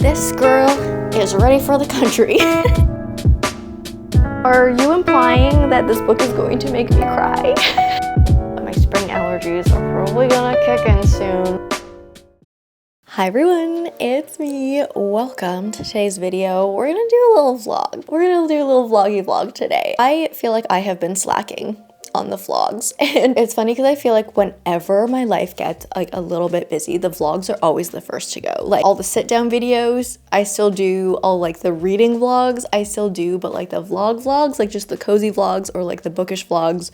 This girl is ready for the country. Are you implying that this book is going to make me cry? My spring allergies are probably gonna kick in soon. Hi everyone, it's me. Welcome to today's video. We're gonna do a little vlog. We're gonna do a little vloggy vlog today. I feel like I have been slacking on the vlogs, and it's funny because I feel like whenever my life gets like a little bit busy, the vlogs are always the first to go. Like all the sit down videos I still do, all like the reading vlogs I still do, but like the vlogs, like just the cozy vlogs or like the bookish vlogs,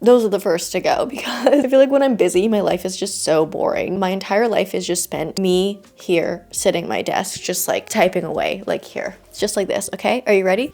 those are the first to go because I feel like when I'm busy, my life is just so boring. My entire life is just spent me here sitting at my desk, just like typing away, like here, just like this. Okay, are you ready?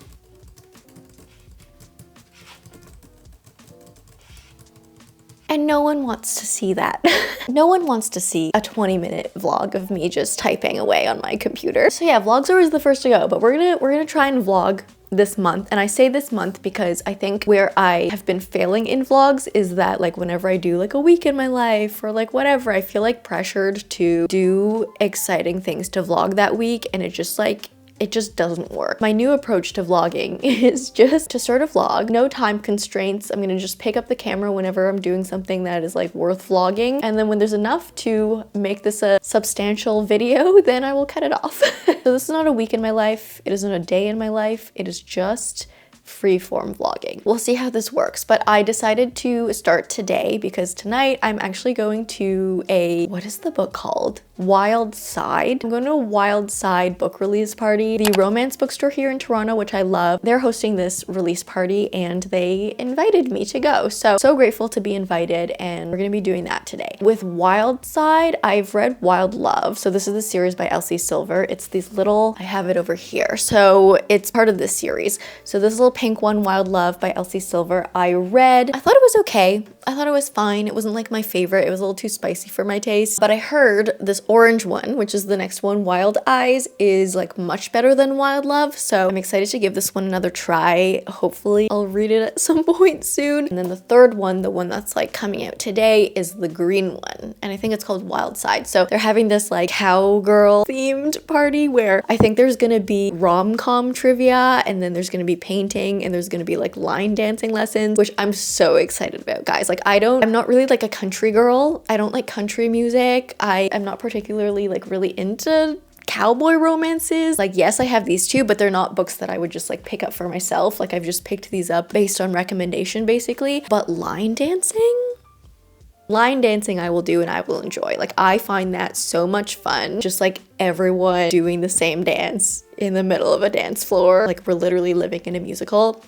And no one wants to see that. No one wants to see a 20-minute vlog of me just typing away on my computer. So yeah, vlogs are always the first to go, but we're gonna try and vlog this month. And I say this month because I think where I have been failing in vlogs is that like whenever I do like a week in my life or like whatever, I feel like pressured to do exciting things to vlog that week, and it just doesn't work. My new approach to vlogging is just to start a vlog, no time constraints. I'm gonna just pick up the camera whenever I'm doing something that is like worth vlogging, and then when there's enough to make this a substantial video, then I will cut it off. So this is not a week in my life, it isn't a day in my life, it is just freeform vlogging. We'll see how this works, but I decided to start today because tonight I'm actually going to what is the book called? Wild Side. I'm going to a Wild Side book release party. The romance bookstore here in Toronto, which I love, they're hosting this release party and they invited me to go. So grateful to be invited, and we're going to be doing that today. With Wild Side, I've read Wild Love. So this is the series by Elsie Silver. It's these little, I have it over here. So it's part of this series. So this little pink one, Wild Love by Elsie Silver, I read. I thought it was okay. I thought it was fine. It wasn't like my favorite. It was a little too spicy for my taste. But I heard this orange one, which is the next one, Wild Eyes, is like much better than Wild Love. So I'm excited to give this one another try. Hopefully I'll read it at some point soon. And then the third one, the one that's like coming out today, is the green one. And I think it's called Wild Side. So they're having this like cowgirl themed party where I think there's gonna be rom-com trivia, and then there's gonna be painting, and there's gonna be like line dancing lessons, which I'm so excited about, guys. Like I'm not really like a country girl. I don't like country music. I'm not particularly like really into cowboy romances. Like, yes, I have these two, but they're not books that I would just like pick up for myself. Like, I've just picked these up based on recommendation basically. But line dancing I will do and I will enjoy. Like, I find that so much fun. Just like everyone doing the same dance in the middle of a dance floor. Like, we're literally living in a musical.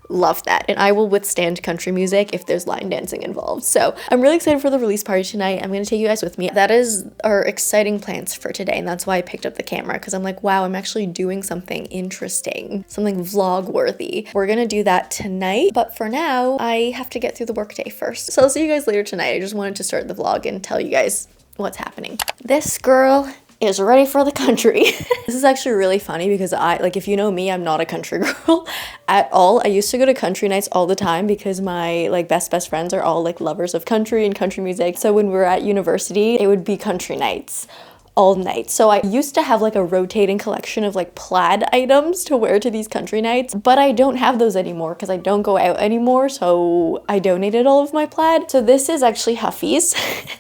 Love that. And I will withstand country music if there's line dancing involved. So I'm really excited for the release party tonight. I'm going to take you guys with me. That is our exciting plans for today. And that's why I picked up the camera, because I'm like, wow, I'm actually doing something interesting, something vlog worthy. We're going to do that tonight. But for now, I have to get through the workday first. So I'll see you guys later tonight. I just wanted to start the vlog and tell you guys what's happening. This girl is ready for the country. This is actually really funny because if you know me, I'm not a country girl at all. I used to go to country nights all the time because my like best friends are all like lovers of country and country music. So when we were at university, it would be country nights all night. So I used to have like a rotating collection of like plaid items to wear to these country nights, but I don't have those anymore because I don't go out anymore. So I donated all of my plaid. So this is actually Huffy's.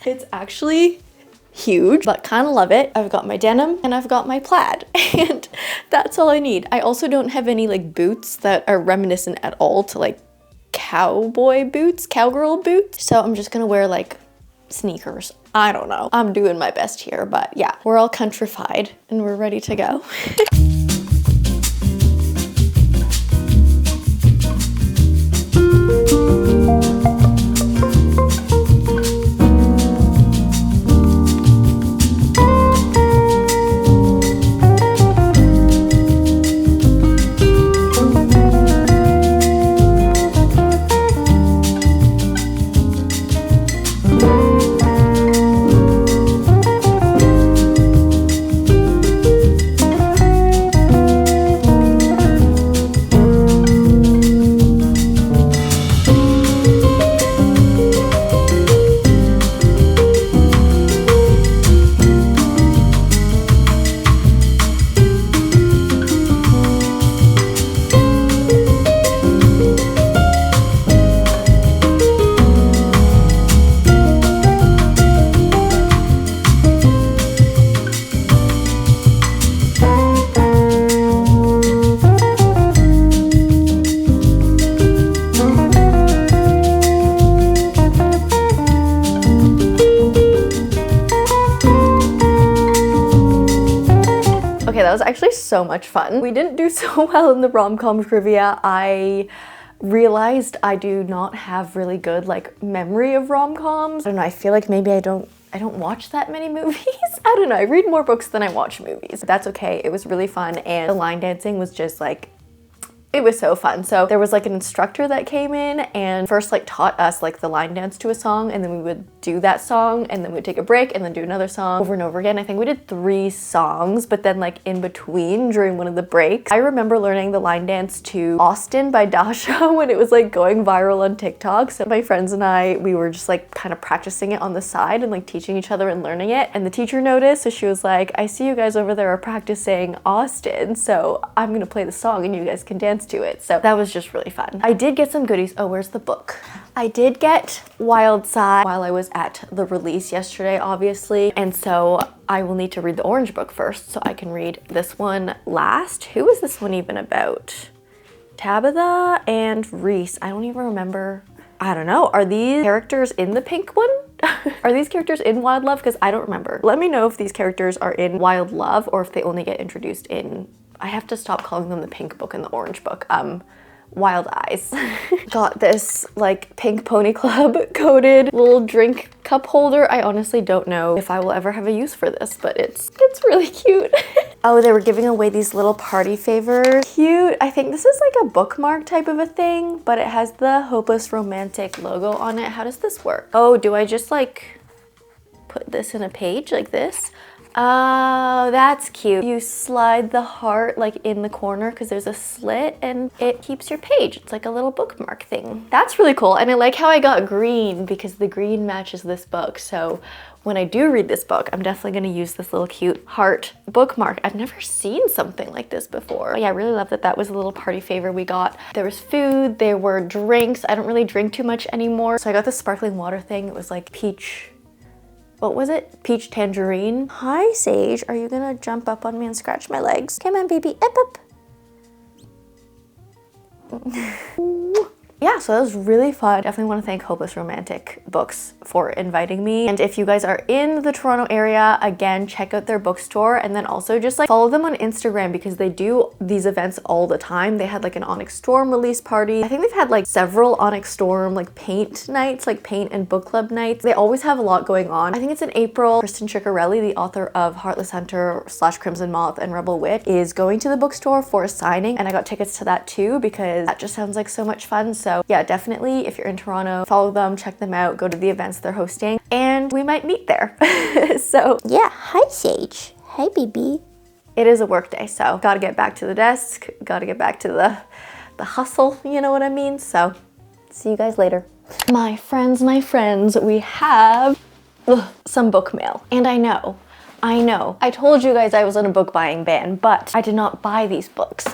It's actually huge, but kind of love it. I've got my denim and I've got my plaid, and that's all I need. I also don't have any like boots that are reminiscent at all to like cowboy boots, cowgirl boots. So I'm just gonna wear like sneakers. I don't know. I'm doing my best here, but yeah, we're all countrified and we're ready to go. Okay, that was actually so much fun. We didn't do so well in the rom-com trivia. I realized I do not have really good like memory of rom-coms. I don't know, I feel like maybe I don't watch that many movies. I don't know, I read more books than I watch movies. That's okay, it was really fun, and the line dancing was just like, it was so fun. So there was like an instructor that came in and first like taught us like the line dance to a song, and then we would do that song, and then we'd take a break and then do another song over and over again. I think we did 3 songs, but then like in between during one of the breaks, I remember learning the line dance to Austin by Dasha when it was like going viral on TikTok. So my friends and I, we were just like kind of practicing it on the side and like teaching each other and learning it. And the teacher noticed, so she was like, I see you guys over there are practicing Austin, so I'm gonna play the song and you guys can dance to it. So that was just really fun. I did get some goodies. Oh, where's the book? I did get Wild Side while I was at the release yesterday, obviously. And so I will need to read the orange book first, so I can read this one last. Who is this one even about? Tabitha and Reese. I don't even remember. I don't know. Are these characters in the pink one? Are these characters in Wild Love? Because I don't remember. Let me know if these characters are in Wild Love or if they only get introduced in, I have to stop calling them the pink book and the orange book. Wild Eyes. Got this like pink Pony Club coated little drink cup holder. I honestly don't know if I will ever have a use for this, but it's really cute. Oh, they were giving away these little party favors. Cute. I think this is like a bookmark type of a thing, but it has the Hopeless Romantic logo on it. How does this work? Oh, do I just like put this in a page like this? Oh, that's cute. You slide the heart like in the corner because there's a slit and it keeps your page. It's like a little bookmark thing. That's really cool. And I like how I got green because the green matches this book. So when I do read this book, I'm definitely gonna use this little cute heart bookmark. I've never seen something like this before. But yeah, I really love that that was a little party favor we got. There was food, there were drinks. I don't really drink too much anymore. So I got this sparkling water thing. It was like peach, what was it? Peach tangerine. Hi, Sage. Are you gonna jump up on me and scratch my legs? Come on, baby. Up, up. Yeah, so that was really fun. Definitely want to thank Hopeless Romantic Books for inviting me. And if you guys are in the Toronto area, again, check out their bookstore, and then also just like follow them on Instagram because they do these events all the time. They had like an Onyx Storm release party. I think they've had like several Onyx Storm like paint nights, like paint and book club nights. They always have a lot going on. I think it's in April. Kristen Ciccarelli, the author of Heartless Hunter / Crimson Moth and Rebel Witch, is going to the bookstore for a signing, and I got tickets to that too because that just sounds like so much fun. So yeah, definitely if you're in Toronto, follow them, check them out, go to the events they're hosting, and we might meet there. So yeah, hi Sage. Hi baby. It is a work day, so gotta get back to the desk, gotta get back to the hustle, you know what I mean? So see you guys later. My friends, we have some book mail. And I know, I told you guys I was on a book buying ban, but I did not buy these books.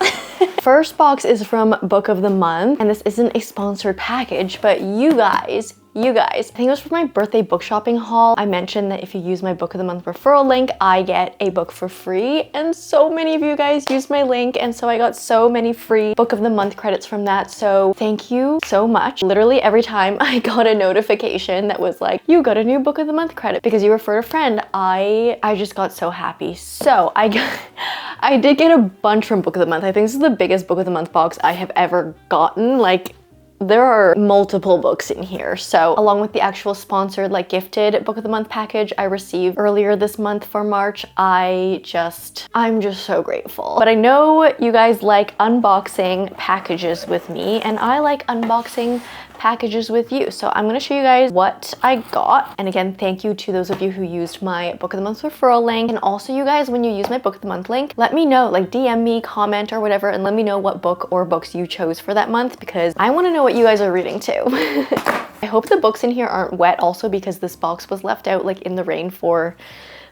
First box is from Book of the Month, and this isn't a sponsored package, but you guys, I think it was for my birthday book shopping haul. I mentioned that if you use my Book of the Month referral link, I get a book for free, and so many of you guys used my link, and so I got so many free Book of the Month credits from that, so thank you so much. Literally every time I got a notification that was like, you got a new Book of the Month credit because you referred a friend, I just got so happy. So I did get a bunch from Book of the Month. I think this is the biggest Book of the Month box I have ever gotten. Like, there are multiple books in here. So along with the actual sponsored like gifted Book of the Month package I received earlier this month for March, I'm just so grateful. But I know you guys like unboxing packages with me, and I like unboxing packages with you. So I'm gonna show you guys what I got. And again, thank you to those of you who used my Book of the Month referral link. And also you guys, when you use my Book of the Month link, let me know, like DM me, comment or whatever, and let me know what book or books you chose for that month because I wanna know what you guys are reading too. I hope the books in here aren't wet also because this box was left out like in the rain for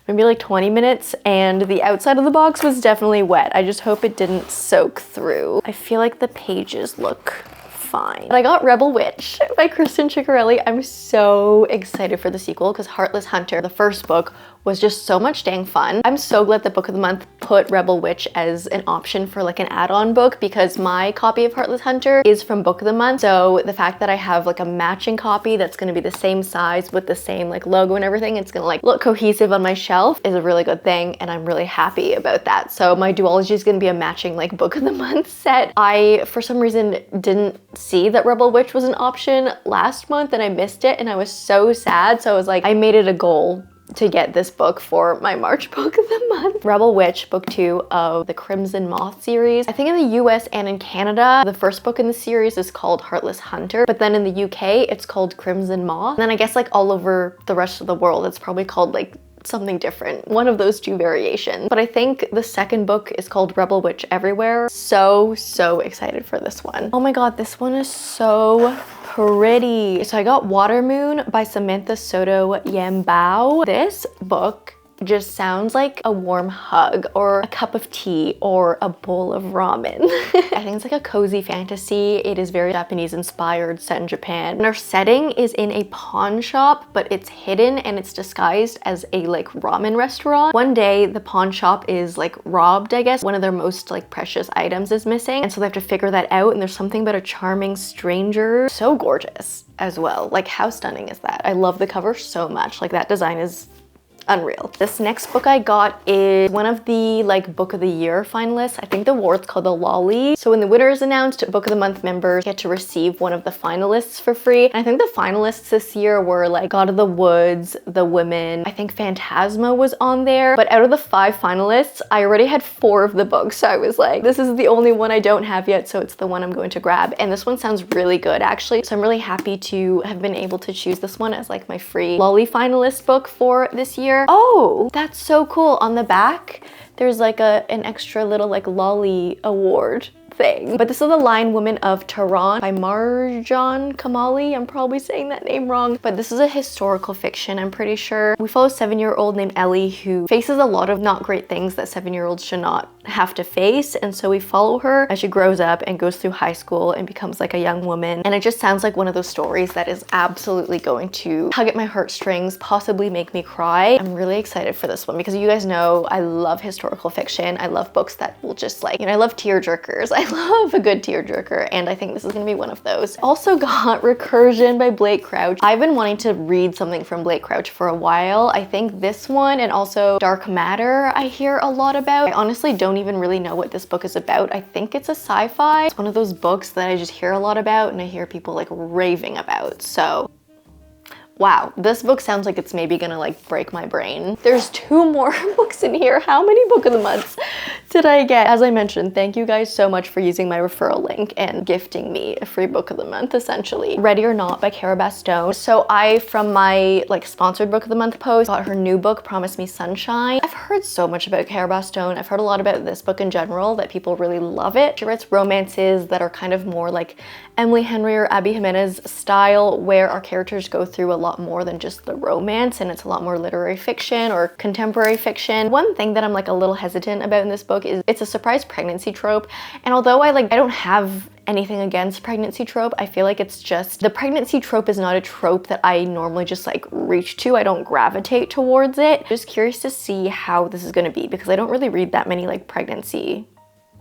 maybe like 20 minutes and the outside of the box was definitely wet. I just hope it didn't soak through. I feel like the pages look fine. But I got Rebel Witch by Kristen Ciccarelli. I'm so excited for the sequel because Heartless Hunter, the first book, was just so much dang fun. I'm so glad that Book of the Month put Rebel Witch as an option for like an add-on book, because my copy of Heartless Hunter is from Book of the Month. So the fact that I have like a matching copy that's gonna be the same size with the same like logo and everything, it's gonna like look cohesive on my shelf, is a really good thing, and I'm really happy about that. So my duology is gonna be a matching like Book of the Month set. I, for some reason, didn't see that Rebel Witch was an option last month and I missed it, and I was so sad. So I was like, I made it a goal to get this book for my March Book of the Month. Rebel Witch, book 2 of the Crimson Moth series. I think in the US and in Canada, the first book in the series is called Heartless Hunter, but then in the UK, it's called Crimson Moth. And then I guess like all over the rest of the world, it's probably called like something different, one of those 2 variations. But I think the second book is called Rebel Witch Everywhere. So excited for this one. Oh my god, this one is so pretty. So I got Water Moon by Samantha Soto Yambao. This book just sounds like a warm hug or a cup of tea or a bowl of ramen. I think it's like a cozy fantasy. It is very Japanese inspired, set in Japan. And our setting is in a pawn shop, but it's hidden and it's disguised as a like ramen restaurant. One day the pawn shop is like robbed, I guess. One of their most like precious items is missing. And so they have to figure that out, and there's something about a charming stranger. So gorgeous as well. Like how stunning is that? I love the cover so much. Like that design is unreal. This next book I got is one of the like Book of the Year finalists. I think the award's called the Lolly. So when the winner is announced, Book of the Month members get to receive one of the finalists for free. And I think the finalists this year were like God of the Woods, The Women. I think Phantasma was on there. But out of the 5 finalists, I already had 4 of the books. So I was like, this is the only one I don't have yet, so it's the one I'm going to grab. And this one sounds really good actually. So I'm really happy to have been able to choose this one as like my free Lolly finalist book for this year. Oh, that's so cool. On the back, there's like an extra little like Lolly award thing. But this is The Lion Woman of Tehran by Marjan Kamali. I'm probably saying that name wrong, but this is a historical fiction, I'm pretty sure. We follow a 7-year-old named Ellie who faces a lot of not great things that 7-year-olds should not have to face. And so we follow her as she grows up and goes through high school and becomes like a young woman. And it just sounds like one of those stories that is absolutely going to tug at my heartstrings, possibly make me cry. I'm really excited for this one because you guys know I love historical fiction. I love books that will just like, you know, I love tearjerkers. I love a good tearjerker, and I think this is gonna be one of those. Also got Recursion by Blake Crouch. I've been wanting to read something from Blake Crouch for a while. I think this one and also Dark Matter I hear a lot about. I honestly don't even really know what this book is about. I think it's a sci-fi. It's one of those books that I just hear a lot about and I hear people like raving about. So wow, this book sounds like it's maybe gonna like break my brain. There's 2 more books in here. How many Book of the Months did I get? As I mentioned, thank you guys so much for using my referral link and gifting me a free Book of the Month, essentially. Ready or Not by Cara Bastone. So I, from my like sponsored Book of the Month post, got her new book, Promise Me Sunshine. I've heard so much about Cara Bastone. I've heard a lot about this book in general, that people really love it. She writes romances that are kind of more like Emily Henry or Abby Jimenez style, where our characters go through a lot more than just the romance, and it's a lot more literary fiction or contemporary fiction. One thing that I'm like a little hesitant about in this book is it's a surprise pregnancy trope, and although I don't have anything against pregnancy trope, I feel like it's just, the pregnancy trope is not a trope that I normally just like reach to. I don't gravitate towards it. Just curious to see how this is gonna be because I don't really read that many like pregnancy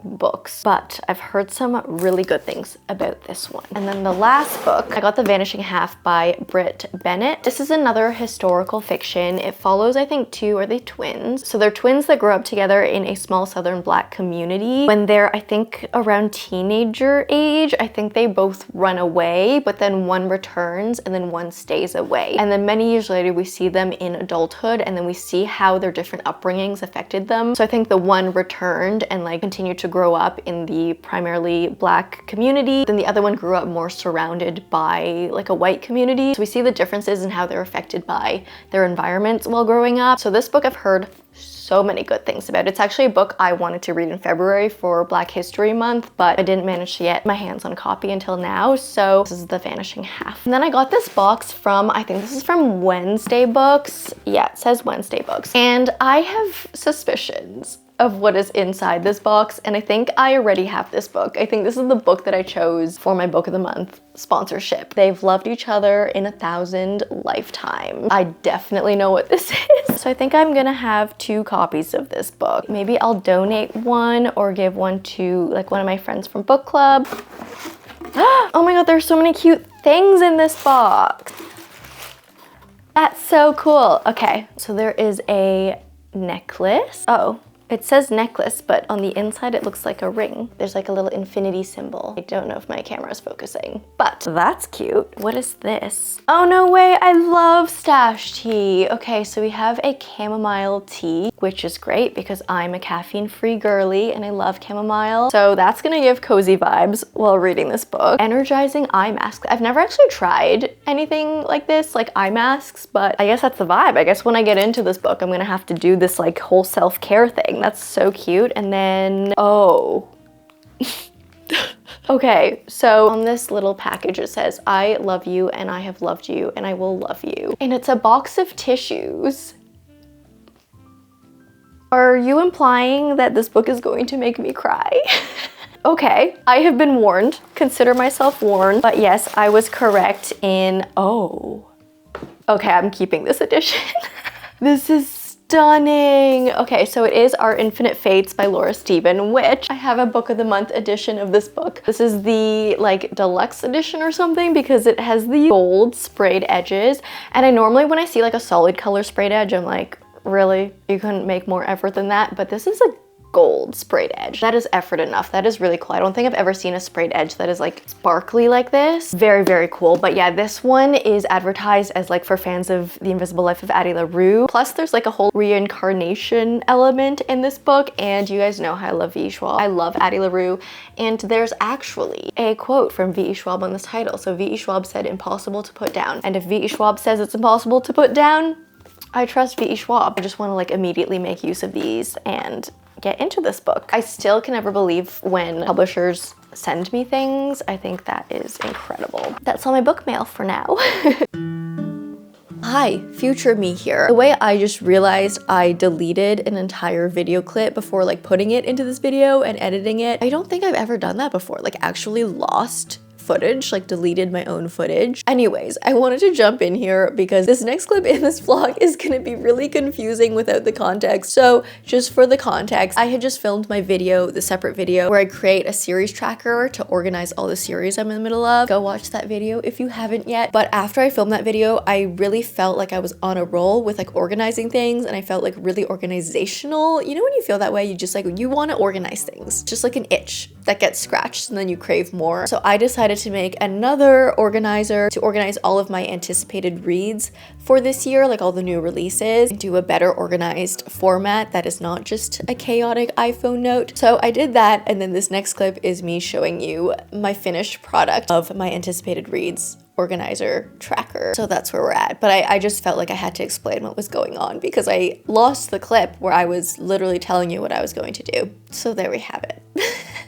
books, but I've heard some really good things about this one. And then the last book, I got The Vanishing Half by Britt Bennett. This is another historical fiction. It follows, I think, are they twins? So they're twins that grow up together in a small southern Black community. When they're, I think, around teenager age, I think they both run away, but then one returns and then one stays away. And then many years later, we see them in adulthood, and then we see how their different upbringings affected them. So I think the one returned and like continued to grow up in the primarily Black community. Then the other one grew up more surrounded by like a white community. So we see the differences in how they're affected by their environments while growing up. So this book I've heard so many good things about. It's actually a book I wanted to read in February for Black History Month, but I didn't manage to get my hands on a copy until now. So this is The Vanishing Half. And then I got this box from, I think this is from Wednesday Books. Yeah, it says Wednesday Books. And I have suspicions of what is inside this box, and I think I already have this book. I think this is the book that I chose for my Book of the Month sponsorship. They've loved each other in 1,000 lifetimes. I definitely know what this is. So I think I'm gonna have 2 copies of this book. Maybe I'll donate one or give one to like one of my friends from book club. Oh my god, there's so many cute things in this box. That's so cool. Okay, so there is a necklace. Oh, it says necklace, but on the inside it looks like a ring. There's like a little infinity symbol. I don't know if my camera is focusing, but that's cute. What is this? Oh no way, I love stash tea. Okay, so we have a chamomile tea, which is great because I'm a caffeine-free girly and I love chamomile. So that's gonna give cozy vibes while reading this book. Energizing eye mask. I've never actually tried anything like this, like eye masks, but I guess that's the vibe. I guess when I get into this book, I'm gonna have to do this like whole self-care thing. That's so cute. And then, oh. Okay, so on this little package it says, I love you and I have loved you and I will love you. And it's a box of tissues. Are you implying that this book is going to make me cry? Okay, I have been warned. Consider myself warned. But yes, I was correct in, oh. Okay, I'm keeping this edition. This is stunning. Okay, so it is Our Infinite Fates by Laura Steven, which I have a book of the month edition of this book. This is the like deluxe edition or something because it has the gold sprayed edges. And I normally, when I see like a solid color sprayed edge, I'm like, really? You couldn't make more effort than that? But this is a gold sprayed edge. That is effort enough. That is really cool. I don't think I've ever seen a sprayed edge that is like sparkly like this. Very, very cool. But yeah, this one is advertised as like for fans of The Invisible Life of Addie LaRue. Plus there's like a whole reincarnation element in this book. And you guys know how I love V.E. Schwab. I love Addie LaRue. And there's actually a quote from V.E. Schwab on this title. So V.E. Schwab said, impossible to put down. And if V.E. Schwab says it's impossible to put down, I trust V.E. Schwab. I just want to like immediately make use of these and get into this book. I still can never believe when publishers send me things. I think that is incredible. That's all my book mail for now. Hi, future me here. The way I just realized I deleted an entire video clip before like putting it into this video and editing it. I don't think I've ever done that before, like actually lost footage, like deleted my own footage. Anyways, I wanted to jump in here because this next clip in this vlog is gonna be really confusing without the context. So just for the context, I had just filmed my video, the separate video, where I create a series tracker to organize all the series I'm in the middle of. Go watch that video if you haven't yet. But after I filmed that video, I really felt like I was on a roll with like organizing things and I felt like really organizational. You know when you feel that way, you just like, you wanna organize things. Just like an itch that gets scratched and then you crave more. So I decided to make another organizer to organize all of my anticipated reads for this year, like all the new releases, and do a better organized format that is not just a chaotic iPhone note. So I did that, and then this next clip is me showing you my finished product of my anticipated reads organizer tracker. So that's where we're at. But I just felt like I had to explain what was going on because I lost the clip where I was literally telling you what I was going to do. So there we have it.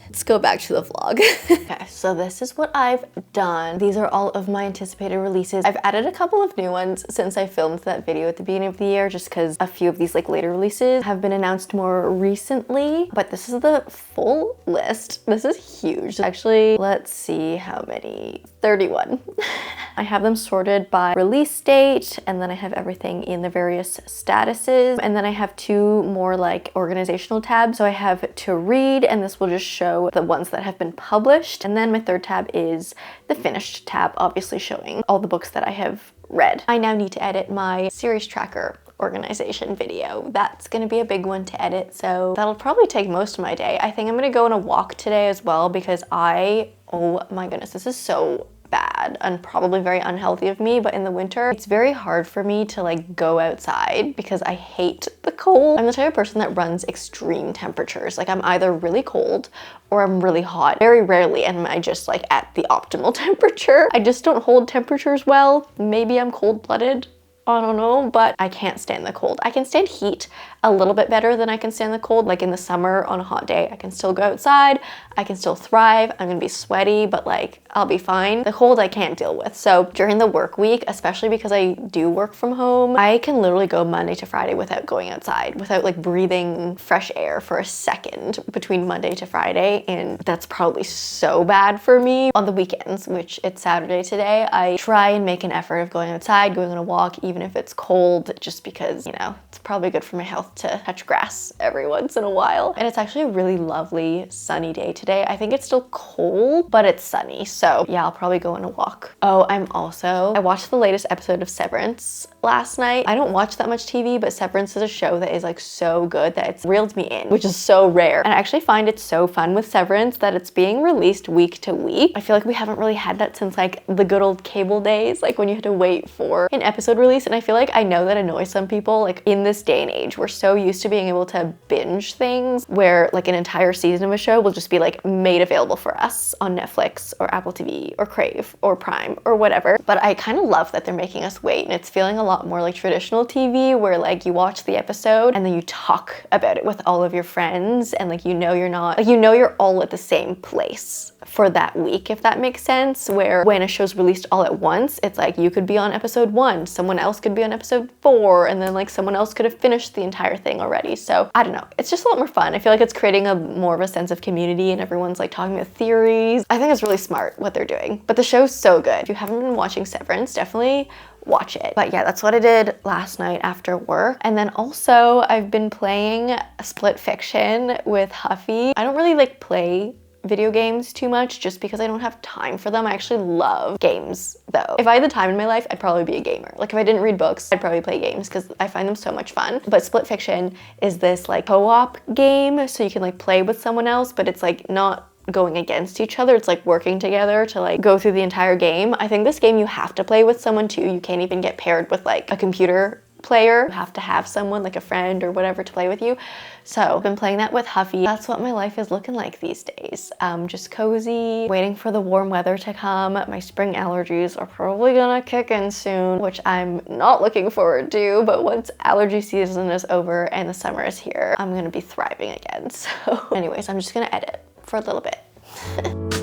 Let's go back to the vlog. Okay, so this is what I've done. These are all of my anticipated releases. I've added a couple of new ones since I filmed that video at the beginning of the year, just because a few of these like later releases have been announced more recently. But this is the full list. This is huge. Actually, let's see how many. 31. I have them sorted by release date, and then I have everything in the various statuses. And then I have 2 more like organizational tabs. So I have to read, and this will just show the ones that have been published. And then my 3rd tab is the finished tab, obviously showing all the books that I have read. I now need to edit my series tracker organization video. That's gonna be a big one to edit, so that'll probably take most of my day. I think I'm gonna go on a walk today as well because oh my goodness, this is so bad and probably very unhealthy of me, but in the winter it's very hard for me to like go outside because I hate the cold. I'm the type of person that runs extreme temperatures. Like I'm either really cold or I'm really hot. Very rarely am I just like at the optimal temperature. I just don't hold temperatures well. Maybe I'm cold-blooded. I don't know, but I can't stand the cold. I can stand heat a little bit better than I can stand the cold. Like in the summer on a hot day, I can still go outside, I can still thrive, I'm gonna be sweaty, but like I'll be fine. The cold I can't deal with. So during the work week, especially because I do work from home, I can literally go Monday to Friday without going outside, without like breathing fresh air for a second between Monday to Friday, and that's probably so bad for me. On the weekends, which it's Saturday today, I try and make an effort of going outside, going on a walk, even if it's cold, just because, you know, it's probably good for my health to touch grass every once in a while. And it's actually a really lovely sunny day today. I think it's still cold, but it's sunny. So yeah, I'll probably go on a walk. Oh, I watched the latest episode of Severance last night. I don't watch that much TV, but Severance is a show that is like so good that it's reeled me in, which is so rare. And I actually find it so fun with Severance that it's being released week to week. I feel like we haven't really had that since like the good old cable days, like when you had to wait for an episode release. And I feel like I know that annoys some people. Like in this day and age, we're so used to being able to binge things where like an entire season of a show will just be like made available for us on Netflix or Apple TV or Crave or Prime or whatever. But I kind of love that they're making us wait, and it's feeling a lot more like traditional TV where like you watch the episode and then you talk about it with all of your friends, and like you're all at the same place for that week, if that makes sense. Where when a show's released all at once, it's like you could be on episode 1, someone else could be on episode 4, and then like someone else could have finished the entire thing already. So I don't know, it's just a lot more fun. I feel like it's creating a more of a sense of community, and everyone's like talking about theories. I think it's really smart what they're doing, but the show's so good. If you haven't been watching Severance, definitely watch it. But yeah, that's what I did last night after work. And then also I've been playing Split Fiction with Huffy. I don't really like play video games too much just because I don't have time for them. I actually love games though. If I had the time in my life, I'd probably be a gamer. Like if I didn't read books, I'd probably play games because I find them so much fun. But Split Fiction is this like co-op game, so you can like play with someone else, but it's like not going against each other. It's like working together to like go through the entire game. I think this game you have to play with someone too. You can't even get paired with like a computer player. You have to have someone like a friend or whatever to play with you. So I've been playing that with Huffy. That's what my life is looking like these days. Just cozy, waiting for the warm weather to come. My spring allergies are probably gonna kick in soon, which I'm not looking forward to, but once allergy season is over and the summer is here, I'm gonna be thriving again. So anyways, I'm just gonna edit for a little bit.